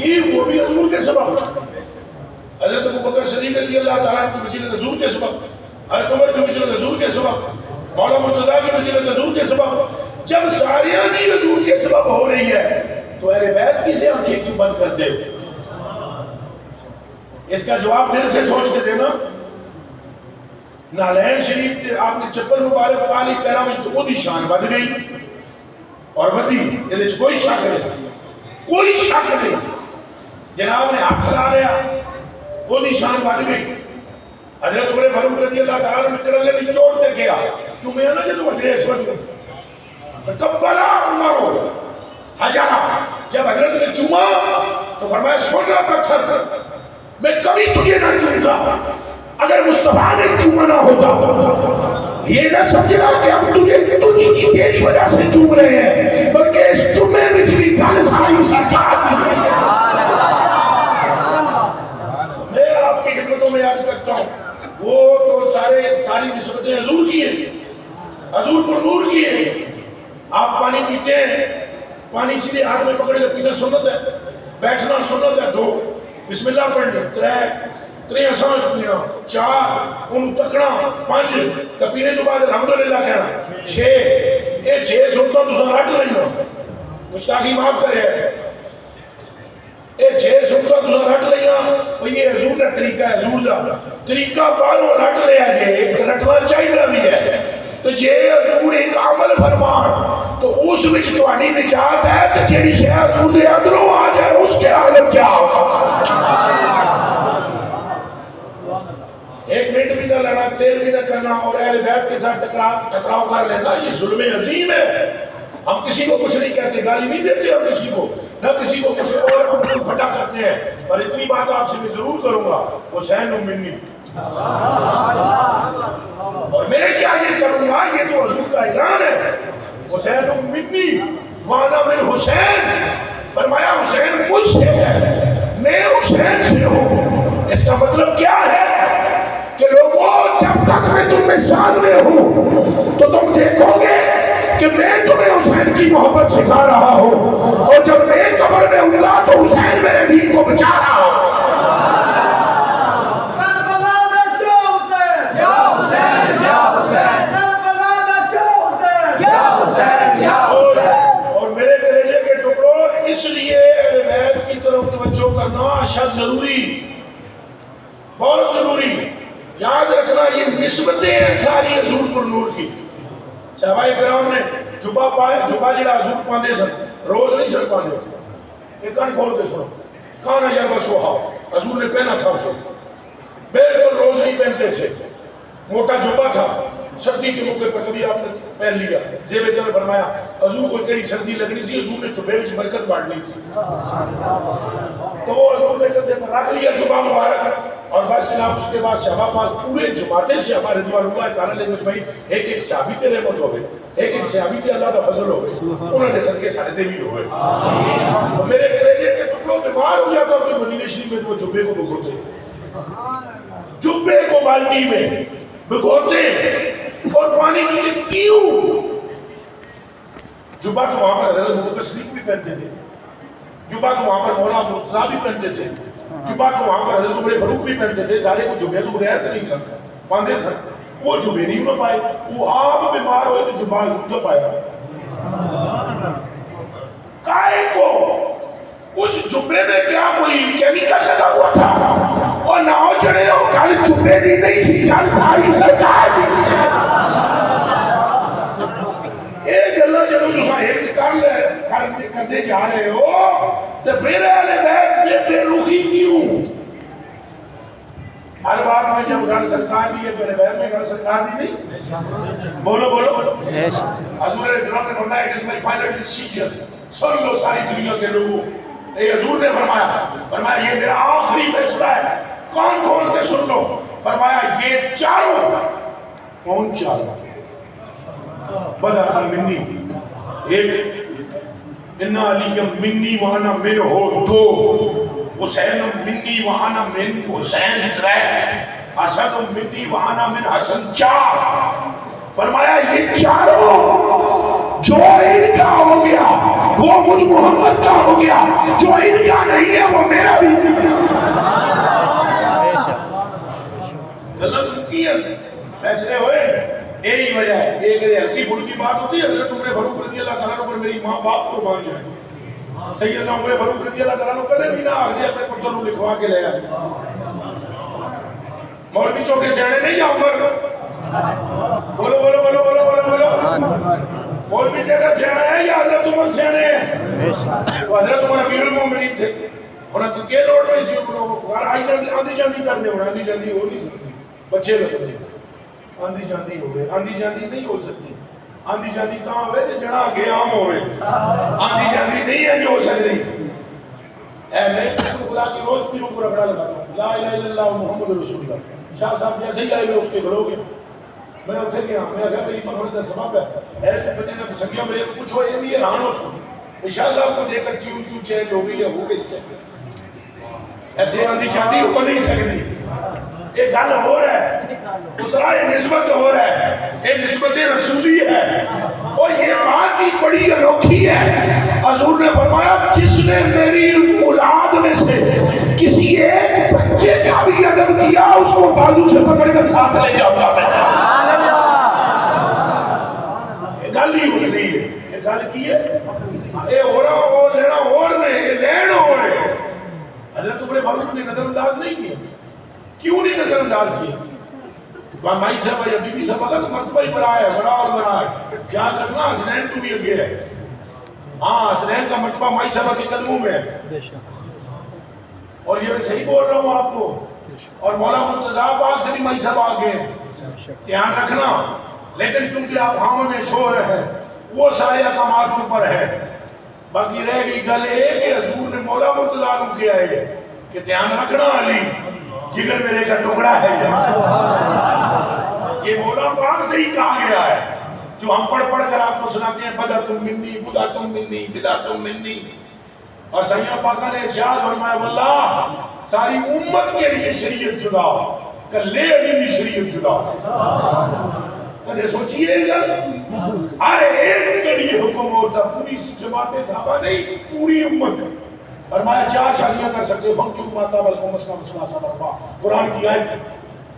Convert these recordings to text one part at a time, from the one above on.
جی وہ بھی حضور کے سبب، حضرت ابوبکر صدیق رضی اللہ تعالیٰ عنہ کی وسیلت حضور کے سبب، حضرت عمر کی وسیلت حضور کے سبب، مولا مرتضیٰ کی وسیلت حضور کے سبب، جب ساریاں دی حضور کے سبب ہو رہی ہے تو اہل بیت کی سے آنکھیں کیوں بند کرتے ہو؟ اس کا جواب دل سے سوچ کے دینا۔ نالین شریف آپ نے چپل مبارک پالی پیرا میں تو خود ہی شان بد گئی اور بدی، یہ کوئی شک نہیں، کوئی شک نہیں، جناب نے ہاتھ لا لیا وہ نشان بد گئی۔ حضرت عمر فاروق رضی اللہ تعالیٰ نے کرلے دی چوٹ دے گیا چومیا نا جدو اجریس بد گئی کبلا عمر حجرہ، جب حضرت نے چوما تو فرمایا سونا پتھر میں کبھی تجھے نہ چومتا، اگر مصطفیٰ نے چوما نہ ہوتا یہ نہ سمجھنا کہ ہم تجھے تجھی تیری وجہ سے چوم رہے ہیں، بلکہ اس چومے میں بھی گل ساری سرکار کی۔ میں آپ کی خدمتوں میں عرض کرتا ہوں وہ تو ساری نسبتیں حضور کی ہیں، حضور پر نور کی ہیں۔ آپ پانی پیتے ہیں، پانی سیدھے ہاتھ میں پکڑے کے پینا سنت ہے، بیٹھنا سنت ہے، دو بسم اللہ پڑھنا، ترے سانس پینا، چار ان تکنا، پانچ تو پینے تو بعد الحمدللہ کہنا، چھ یہ چھ سنتا تو سن رٹ لینا، گستاخی معاف کرے یہ چھ سنتا تو سن رٹ لینا، یہ حضور کا طریقہ ہے، حضور کا طریقہ باروں رٹ لیا جائے، رٹنا چاہیے بھی ہے تو جے حضور ایک عمل فرمان تو اس وچ تہاڈی نجات ہے کہ جیڑی شے حضور دے اندروں آ جائے اس کے عالم کیا ہوگا۔ ایک منٹ بھی نہ لگا، دیر بھی نہ کرنا اور اہل بیت کے ساتھ ٹکراؤ کر لینا، یہ ظلم عظیم ہے۔ ہم کسی کو کچھ نہیں کہتے، گالی نہیں دیتے ہم کسی کو، نہ کسی کو کچھ اور ہم پھٹا کرتے ہیں، پر اتنی بات آپ سے میں ضرور کروں گا، حسین منی اور میں کیا یہ کروں گا، یہ تو حضور کا اعلان ہے، حسین منی وانا من حسین، فرمایا حسین مجھ سے ہے، میں حسین سے ہوں۔ اس کا مطلب کیا ہے کہ لوگوں جب تک میں تم میں سامنے ہوں تو تم دیکھو گے کہ میں تمہیں حسین کی محبت سکھا رہا ہوں، اور جب میں قبر میں ہوں گا تو حسین میرے دین کو بچا رہا ہوں۔ اور میرے کلیجے کے ٹکڑوں، اس لیے اہل بیت کی طرف توجہ کرنا اشد ضروری، بہت ضروری۔ یاد رکھنا یہ نسبتیں ہیں ساری حضور پر نور کی۔ صحابہ کرام نے جبہ پائے، جبہ جڑا حضور پاندے سن، روز نہیں سن پاندے، ایک کان کھول کے سنو، کانا یلبسوہا، حضور نے پہنا تھا اسے، بالکل روز نہیں پہنتے تھے، موٹا جبہ تھا، سردی کے موقع پر کبھی آپ نے پہن لیا، زیب تن فرمایا حضور کو کیڑی سردی لگنی سی، حضور نے جبے کی برکت بانٹنی تھی، تو وہ حضور نے کندھے پر رکھ لیا جبہ مبارک، اور بس جناب اس کے بعد صحابہ پاک پورے جماعتیں سے ہمارے رضوان اللہ تعالیٰ علیہ مجمعین ایک صحابی تے رحمت ہو گئے، ایک صحابی تے اللہ کا فضل ہو گئے، انہوں نے صدقے سارے دے بھی ہوئے۔ تو میرے کلیجے کے ٹکڑوں بیمار ہو جاتا کہ مدینہ شریف میں وہ جبے کو بھگوتے، جبے کو بالٹی میں بھگوتے اور پانی پیتے، کیوں؟ جبہ تو وہاں پر حضرت ابوبکر صدیق بھی پہنتے تھے، جبہ کو وہاں پر مولا مرتضیٰ بھی پہنتے تھے، جبہ کو وہاں پر حضرت عمر فاروق بھی پہنتے تھے، سارے کو جبے تو بغیر نہیں سکتے پاندے سن، وہ جبے نہیں نہ پائے، وہ آپ بیمار ہوئے تو جبہ نہ پایا۔ کائے کو اس جبے میں کیا کوئی کیمیکل لگا ہوا تھا، اور نہ ہو چڑھے ہو کل جبے دی نہیں سی، کل ساری سرکار دی سی۔ ایک اللہ جب تسا حفظ کرتے جا رہے ہو تو پھر اہل بیت سے بے رخی کیوں؟ ہر بات میں جب گھر سرکار دی ہے تو اہل بیت میں گھر سرکار دی نہیں؟ بولو بولو۔ حضور علیہ السلام نے فرمایا it is my final decision، سن لو ساری دنیا کے لوگوں، اے حضور نے فرمایا یہ میرا آخری فیصلہ ہے، کون کھول کے سن لو، فرمایا یہ چاروں، کون چاروں؟ بدر منی ایک، اِنَّ عَلِيَّ مِنِّي وَأَنَا مِنْهُ دو، حسین منی وَأَنَا مِنْ حسین ترے، حسن منی وَأَنَا مِنْ حسن چار۔ فرمایا یہ چاروں جو ان کا ہو گیا وہ مجھ محمد کا ہو گیا، جو ان کا نہیں ہے وہ بات ہوتی ہے حضرت عمر فاروق رضی اللہ تعالیٰ عنہ پر میری ماں باپ کو مان جائے. سیدنا عمر فاروق رضی اللہ تعالیٰ عنہ کدے بھی نہ آخری اپنے پتر کو لکھوا کے لے آئے. مولوی چوکے سیانے نہیں یا عمر؟ بولو بولو بولو بولو بولو بولو. مولوی زیادہ سیانا ہے یا حضرت عمر سیانے ہیں؟ تو حضرت عمر امیر المومنین تھے. انہوں نے کہ روڈ میں اسی گھر آندھی جاندھی کر دے. آندھی جاندھی ہو نہیں سکتی. بچے لگتے آندھی جاندھی ہوئے. آندھی جاندھی نہیں ہو سکتی. آندھی جاندھی کہاں ہوئے کہ جڑا آگے عام ہوئے. آندھی جاندھی نہیں ہے جو ہو سکتی. اے میں خدا کی روز پیروں کو رگڑا لگاتا ہوں لا الہ الا اللہ محمد رسول اللہ. شاہ صاحب جیسے ہی آئے میں اٹھ کے کھڑو گے. میں اٹھے گیا میں اگر میری مغرب کا سبب ہے اے تو بندے نے سنگیا میرے کو پوچھو یہ بھی حیران ہو سکتی. شاہ صاحب کو دیکھ کر کیوں چینج ہو گئی ہے ہو گئی ہے. ایسے آندھی جاندھی ہو نہیں سکتی. ایک گل ہو رہا ہے اترا یہ نسبت ہو رہا ہے. یہ نسبت رسولی ہے اور یہ بات ہی بڑی انوکھی ہے. حضور نے فرمایا جس نے میری اولاد میں سے کسی ایک بچے کا بھی ادب کیا اس کو بازو سے پکڑ کر ساتھ لے جاؤں گا میں. یہ گل ہی ہوئی نہیں ہے. یہ گل کی ہے یہ ہو رہا ہو لینا اور نہیں یہ لین ہو رہے. حضرت عمر فاروق نے نظر انداز نہیں کیا. کیوں نہیں نظر انداز کیا؟ مائی صاحب یا بی بی صاحب کا مرتبہ ہی بڑا ہے بڑا اور بڑا ہے. یاد رکھنا حسنین تو بھی اگے ہے. ہاں حسنین کا مرتبہ مائی صاحب کے قدموں میں ہے. اور یہ میں صحیح بول رہا ہوں آپ کو. اور مولا مرتضیٰ پاک سے بھی مائی صاحب آگے دھیان رکھنا. لیکن چونکہ آپ ہاں میں شور ہے وہ سارے اقامات ان پر ہے. باقی رہ گئی گل یہ کہ حضور نے مولا مرتضیٰ کو کیا ہے کہ دھیان رکھنا علی جگر میرے کا ٹکڑا ہے. یہ مولا پاک سے ہی کہا گیا ہے جو ہم پڑھ کر آپ کو سناتے ہیں بدا تم منی بدا تم منی بدا تم منی. اور سیدنا پاکہ نے ارشاد فرمایا واللہ ساری امت کے لیے شریعت جدا کلے علی بھی شریعت جدا. کدھے سوچئے گا ارے ایک کے لیے حکم ہوتا پوری جماعت صحابہ نہیں پوری امت. فرمایا 4 شادیاں کر سکتے ہو فنکیو ما طاب لکم مثنی وثلاث ورباع. قرآن کی آیت ہے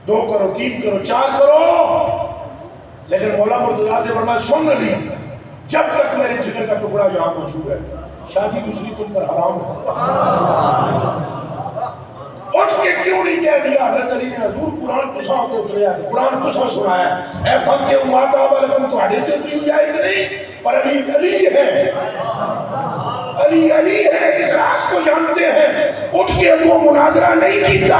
2 کرو 3 کرو 4 کرو. لیکن مولا مرتضیٰ سے فرمایا سن لی جب تک میرے جگر کا ٹکڑا یہاں موجود ہے شادی دوسری تم پر حرام ہے. اٹھ کے کیوں نہیں کہہ دیا حضرت علی نے حضور قرآن کسا کو اتریا ہے قرآن کسا سنایا اے فنکیو ما طاب لکم تو ہڈے جو اتری ہوئی آیت نہیں پر علی علی ہے. علی علی ہے اس راز کو جانتے ہیں. اٹھ کے وہ مناظرہ نہیں کیتا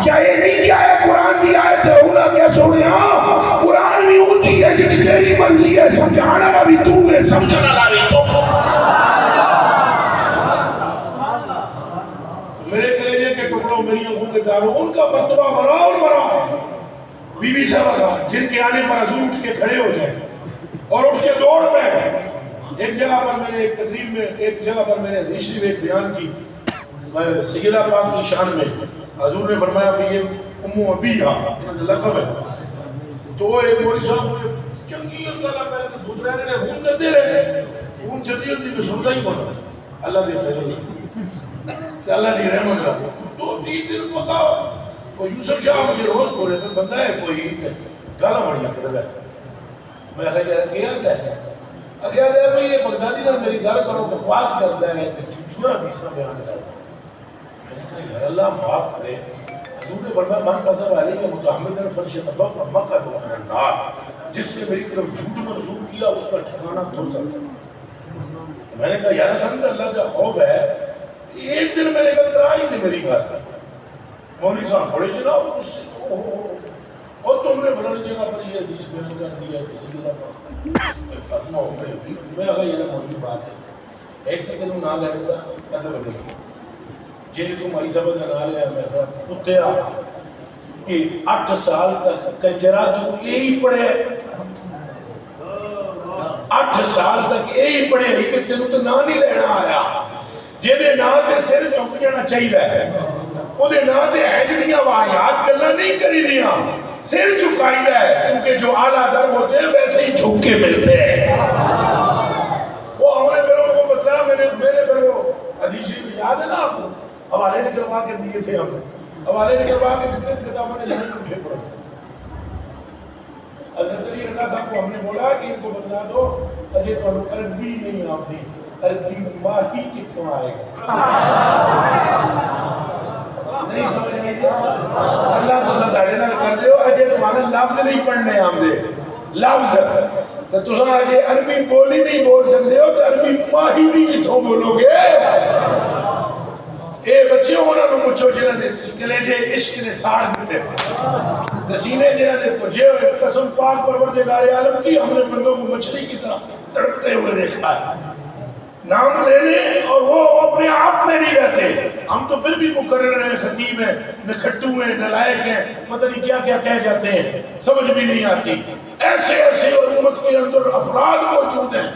کیا یہ نہیں کیا ہے قرآن کی آیت ہے اولا کیا سونے ہاں قرآن بھی اونچی ہے جب تیری مرضی ہے سمجھانا بھی تو ہے سمجھانا بھی تو. میرے کلیجے کے ٹکڑوں میری آنکھوں کے تاروں ان کا مرتبہ بڑا اور بڑا. بی بی صاحبہ کا جن کے آنے پر حضور اٹھ کے کھڑے ہو جائے اور اٹھ کے دوڑ پہ. ایک جگہ پر میں نے ایک تقریب میں ایک جگہ پر میں نے حدیث میں ایک بیان کی سیدہ پاک کی شان میں حضور نے فرمایا کہ یہ ام ابیہ لقب ہے. تو وہ ایک مولوی صاحب کو چنگی اللہ پہلے تو دودھ رہنے نے خون کرتے رہے خون جلدی جلدی میں سنتا ہی بنا اللہ دے خیر کہ اللہ دی رحمت رہا. 2-3 دن پکا وہ یوسف شاہ مجھے روز بولے میں بندہ ہے کوئی گالا بڑھیا کرتا ہے. میں کہا کیا ہے اگر ہے بھئی یہ بغدادی نے میری گل کرو بکواس کرتا ہے کہ جھوٹا حدیثہ بیان کرتا ہے. میں نے کہا یار اللہ معاف کرے. حضور نے فرمایا من کذب علیہ متعمدا فلیتبوأ مقعدہ من النار. جس نے میری طرف جھوٹ منسوب کیا اس کا ٹھکانہ دوزخ ہے. میں نے کہا یار اصل میں اللہ کا خوف ہے. ایک دن میں نے کہا کرائی تھی میری گھر مولوی صاحب بڑے جناب اس سے اور تم نے بڑی جگہ پر یہ حدیث بیان کر دیا کسی کی طرح ختمہ ہو گئی. میں اگر یہ موجود بات ہے ایک تو تینوں نہ لڑے گا ادب نہیں جن کو مائی صاحب کا نہ لیا میں کتیا کہ 8 سال تک کنجرا تو یہی پڑھے 8 سال تک یہی پڑھے نہیں کہ تینوں تو نہ نہیں لینا آیا. جہدے نا تے سر چک جانا چاہیے وہ دے نا تے ہجڑیاں واحد گلاں نہیں کری دیاں سر چکائی ہے کیونکہ جو اعلیٰ ضرب ہوتے ہیں ویسے ہی جھک کے ملتے ہیں. وہ ہمارے پیروں کو بتلایا میرے پیروں حدیث شریف یاد ہے نا آپ کو حوالے نکلوا کے دیے تھے ہم حوالے نکلوا کے کتنے کتابوں نے جہاں اٹھے پڑے حضرت علی رضا صاحب کو ہم نے بولا کہ ان کو بتلا دو اجے تو عربی نہیں آتی، عربی ماہی کتوں آئے گا؟ نہیں سمجھ آئی؟ اللہ تو ساڑھے نال کر دیو اجے تمہارے لفظ نہیں پڑھنے آمدے، لفظ تو تساں اجے عربی بولی نہیں بول سکتے ہو تو عربی ماہی دی کتوں بولو گے؟ اے بچے ہونا نو پوچھو جنہاں دے کلیجے عشق نے ساڑ دیتے سینے جنہاں دے پجھے ہوئے قسم پاک پروردگار عالم کی، ہم نے بندوں کو مچھلی کی طرح تڑپتے ہوئے دیکھا ہے، نام لینے اور وہ اپنے آپ میں نہیں رہتے. ہم تو پھر بھی مقرر ہیں، خطیب ہیں، نکھٹو ہیں، نلائق ہیں، پتہ نہیں کیا کیا کہہ جاتے ہیں، سمجھ بھی نہیں آتی. ایسے ایسے امت کے اندر افراد موجود ہیں،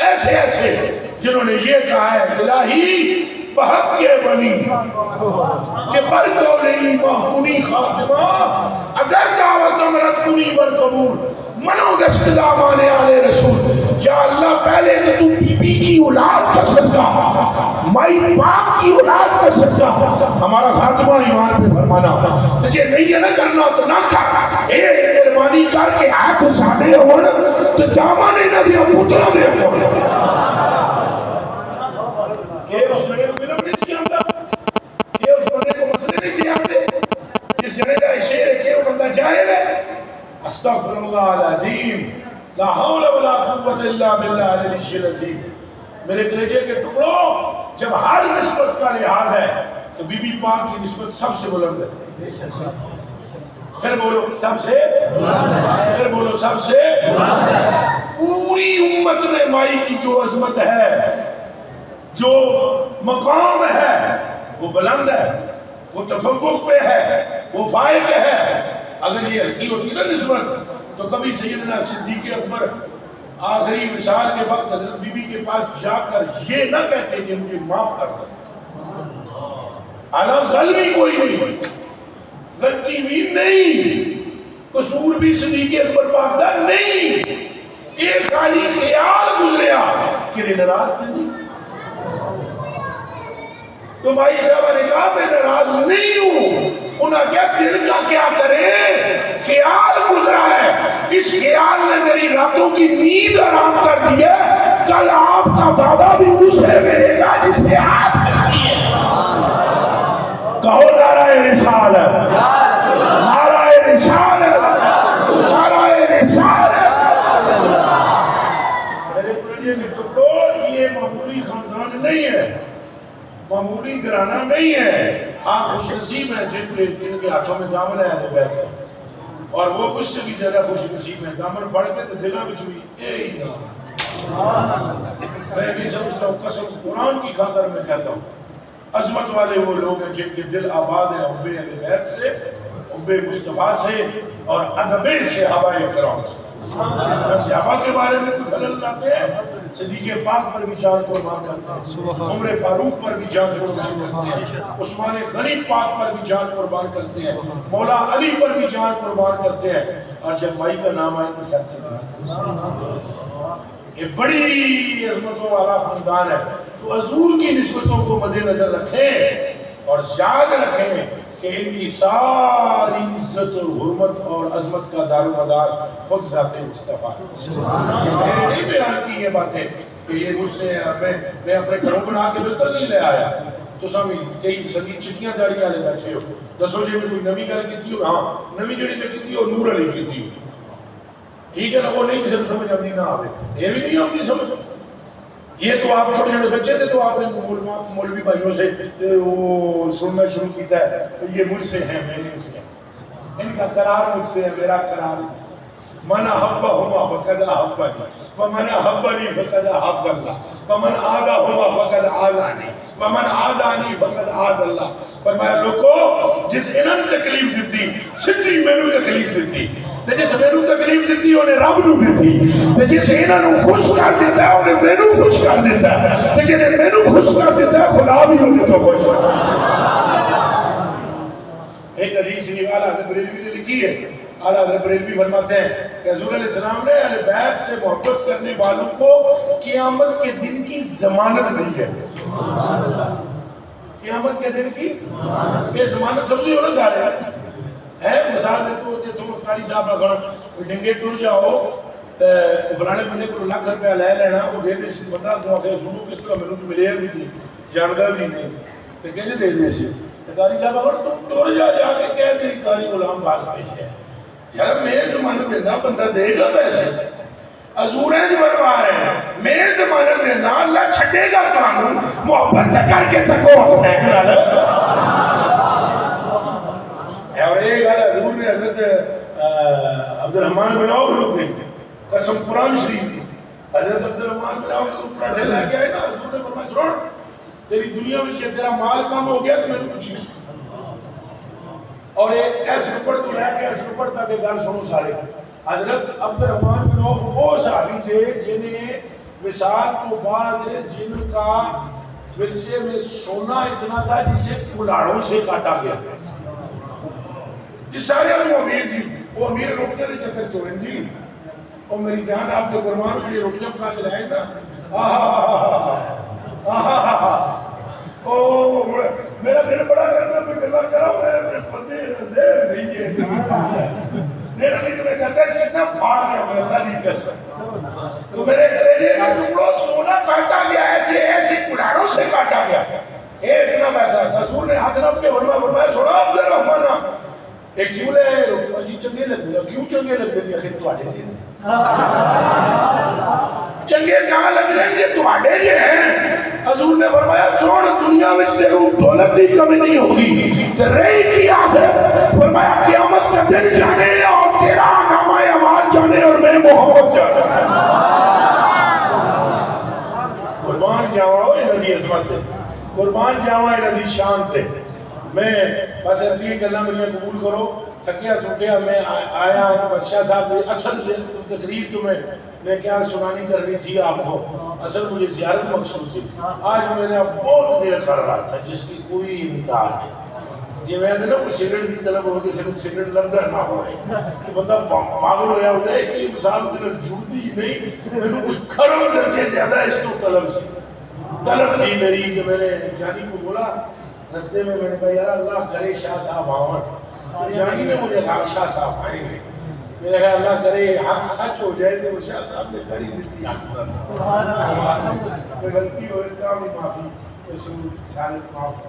ایسے ایسے جنہوں نے یہ کہا ہے الہی بحق کے بنی کہ بر قولی محکنی خاتمہ، اگر دعوت امرت کنی بر قبول منو دست زامان آل رسول. یا اللہ پہلے تو تم بی بی کی اولاد کا صدقہ، مائی باپ کی اولاد کا صدقہ ہمارا خاتمہ ایمان پہ فرمانا. تجھے نہیں ہے نہ کرنا تو نہ کر، ایک مہربانی کر کے ہاتھ ساڑے ہونا تو دامانے نہ دیا پترہ دے ہونا کہ اس بندے کو ملم نہیں کیا ہوتا، کہ اس بندے کو مسئلے نہیں کیا ہوتے، جس جنے کا شعر ہے کہ وہ بندہ جائے ہے. استغفر اللہ العظیم لا حول ولا قوت الا باللہ العلی العظیم. میرے کلیجے کے ٹکڑوں، جب ہر نسبت کا لحاظ ہے تو بی بی پاک کی نسبت سب سے بلند ہے. پھر بولو سب سے، پھر بولو سب سے. پوری امت میں مائی کی جو عظمت ہے، جو مقام ہے، وہ بلند ہے، وہ تفوق پہ ہے، وہ فائق ہے. اگر یہ ہلکی ہوتی نا نسبت تو کبھی سیدنا صدیق اکبر آخری مثال کے وقت حضرت بی بی کے پاس جا کر یہ نہ کہتے کہ مجھے معاف کر دو. حالانکہ غلطی کوئی نہیں، غلطی بھی نہیں، قصور بھی صدیق اکبر پاک دا نہیں، ایک خالی خیال گزریا کہ ناراض نہیں. تو بھائی صاحبہ نے کہا میں ناراض نہیں ہوں. انہاں کیا دل کا کیا کرے، خیال گزرا ہے، اس خیال نے میری راتوں کی نیند آرام کر دی ہے. کل آپ کا بابا بھی اسے ملے گا جس سے آپ ملتی ہے. کہو نعرہ رسالت، نعرہ رسالت، نعرہ رسالت. میرے پروجے کے ٹکڑوں، یہ معمولی خاندان نہیں ہے، معمولی گھرانہ نہیں ہے. ہاں خوش نصیب ہیں جن کے ہاتھوں میں دامن ہے اہل بیت ہے، اور وہ اس سے بھی زیادہ خوش نصیب ہیں دامن پڑھ کے تو دلوں میں بھی اے ہی نام. میں بھی سمجھتا ہوں، قسم قرآن کی خاطر میں کہتا ہوں، عظمت والے وہ لوگ ہیں جن کے دل آباد ہیں حب اہل بیت سے، حب مصطفیٰ سے اور ادب صحابہ کرام سے. صحابہ کے بارے میں کوئی خلل لاتے ہیں، صدیق پاک پر بھی جان قربان کرتے ہیں، عمر فاروق پر بھی جان قربان کرتے ہیں، عثمان غنی پاک پر بھی جان قربان کرتے ہیں، مولا علی پر بھی جان قربان کرتے ہیں. اور جب مائی کا نام آئے تو سب سے یہ بڑی عظمتوں والا خاندان ہے. تو حضور کی نسبتوں کو مد نظر رکھیں اور یاد رکھیں کہ ان کی ساری عزت اور حرمت اور عظمت کا دار و مدار خود ذات مصطفیٰ ہے. یہ میرے نہیں بیان کی یہ باتیں کہ یہ مجھ سے میں اپنے گھروں بنا کے بالکل نہیں لے آیا. تو سامنے کئی سنگیت چٹیاں جاری والے بیٹھے ہو، دسو جی میں کوئی نوی گل کی ہو، ہاں نوی جڑی میں کی ہو نور علی کی ہو، ٹھیک ہے نا، وہ نہیں کسی سمجھ آتی نہ آئے، یہ بھی نہیں آتی سمجھ. یہ تو آپ چھوٹے چھوٹے بچے تھے تو آپ نے مولوی بھائیوں سے وہ سننا شروع کیتا ہے یہ مجھ سے ہیں، میرے سے ہیں، ان کا قرار مجھ سے ہے، میرا قرار مجھ سے. من احبہما فقد احبنی ومن احبنی فقد احب اللہ ومن آذاہما فقد آذانی ومن آذانی فقد آذ اللہ. فرمایا لوگوں جس انہوں تکلیف دیتی سدھی مینوں تکلیف دیتی، تے جس مینوں تکلیف دیتی انہیں رب نو دیتی، تے جس انہوں خوش کر دیتا ہے انہیں مینوں خوش کر دیتا ہے، تے جنہیں مینوں خوش کر دیتا ہے خدا بھی انہیں تو خوش کر دیتا ہے. ایک حدیث نوالا حضرت بریلوی نے لکھی ہے. اعلیٰ حضرت بریلوی فرماتے ہیں کہ حضور علیہ السلام نے اہل بیت سے محبت کرنے والوں کو قیامت کے دن کی ضمانت دی ہے. قیامت کے دن کی یہ ضمانت سمجھے ہو نا سارے ہے. مثال دیتے ہوتے تم قاری صاحب نہ ڈنگے ٹر جاؤ فلانے بندے کو لاکھ روپیہ لے لینا وہ دے دے سی بندہ تو آگے سنو کس طرح میرے کو ملے بھی نہیں جانتا بھی نہیں تو کہنے دے دے سی قاری صاحب اگر تم ٹر جا کے کہہ دے قاری غلام باس پیش ہے یار میں زمانت دینا بندہ دے گا پیسے حضوریں جو بنوا رہے ہیں میں زمانت دینا اللہ چھٹے گا قانون محبت کر کے تکو حسین اور ایک حضور نے حضرت عبد الرحمن بن عوف لوگ نے قسم قرآن شریف کی حضرت عبد الرحمن بن عوف کو پڑھنے لے کے آئے نا حضور نے فرمایا سن تیری دنیا میں سے تیرا مال کم ہو گیا تو میں نے پوچھی اور ایک ایسے اوپر تو لے کے ایسے اوپر تک گل سنو سارے حضرت عبد الرحمن بن عوف وہ صحابی تھے جنہیں وصال کو بعد جن کا فرسے میں سونا اتنا تھا جسے کلاڑوں سے کاٹا گیا یہ سارے وہ امیر تھی وہ امیر روکنے نے چکر چورن تھی اور میری جان آپ کے قربان کے لیے روٹیاں پکا کے لائے نا میرا دل بڑا کرتا میں گلا کرا میں پتے زیر نہیں ہے میرا دل میں کرتا ہے سینہ پھاڑ گیا میں اللہ دی قسم تو میرے کلیجے کا ٹکڑا سونا کاٹا گیا ایسے ایسے کلاڑوں سے کاٹا گیا ایک نہ ویسا حضور نے ہاتھ نب کے فرمایا سونا عبد الرحمن ایک کیوں لے آئے رو جی چنگے لگ دیا کیوں چنگے لگ دیا خیر تو آڑے تھے چنگے کہاں لگ رہے ہیں یہ تو آڑے جے ہیں حضور نے فرمایا چھوڑ دنیا میں تیرے دولت کی کمی نہیں ہوگی کہ رہی کی آخر فرمایا قیامت کا دن جانے اور تیرا نامہ اعمال جانے اور میں محبت جانے قربان جاؤ یہ نبی عظمت ہے قربان جاؤ یہ نبی شان تھے میں بس ارفی کرنا مجھے قبول کرو تھکیا ٹوٹیا میں آیا ہوں بادشاہ صاحب اصل سے تقریر تو میں کیا سنانی کرنی تھی آپ کو اصل مجھے زیارت مقصود تھی آج میرا بہت دل کر رہا تھا جس کی کوئی انتہا نہیں یہ میں نا کوئی سگریٹ کی طلب ہو کسی کو سگریٹ لگا نہ ہو کہ بندہ پاگل ہویا ہوتا ہے کہ یہ مثال دل جھوٹتی ہی نہیں میں نے کوئی کھرم درجے زیادہ اس کو طلب سی طلب تھی میری کہ میں نے جانی کو بولا رستے میں نے کہا یار اللہ کرے شاہ صاحب آمد جانی نے مجھے کہا شاہ صاحب آئیں گے میں نے کہا اللہ کرے حق سچ ہو جائے تو شاہ صاحب نے کری دیتی حق سچ کوئی غلطی ہو رہی تھا معافی رسول سارے معاف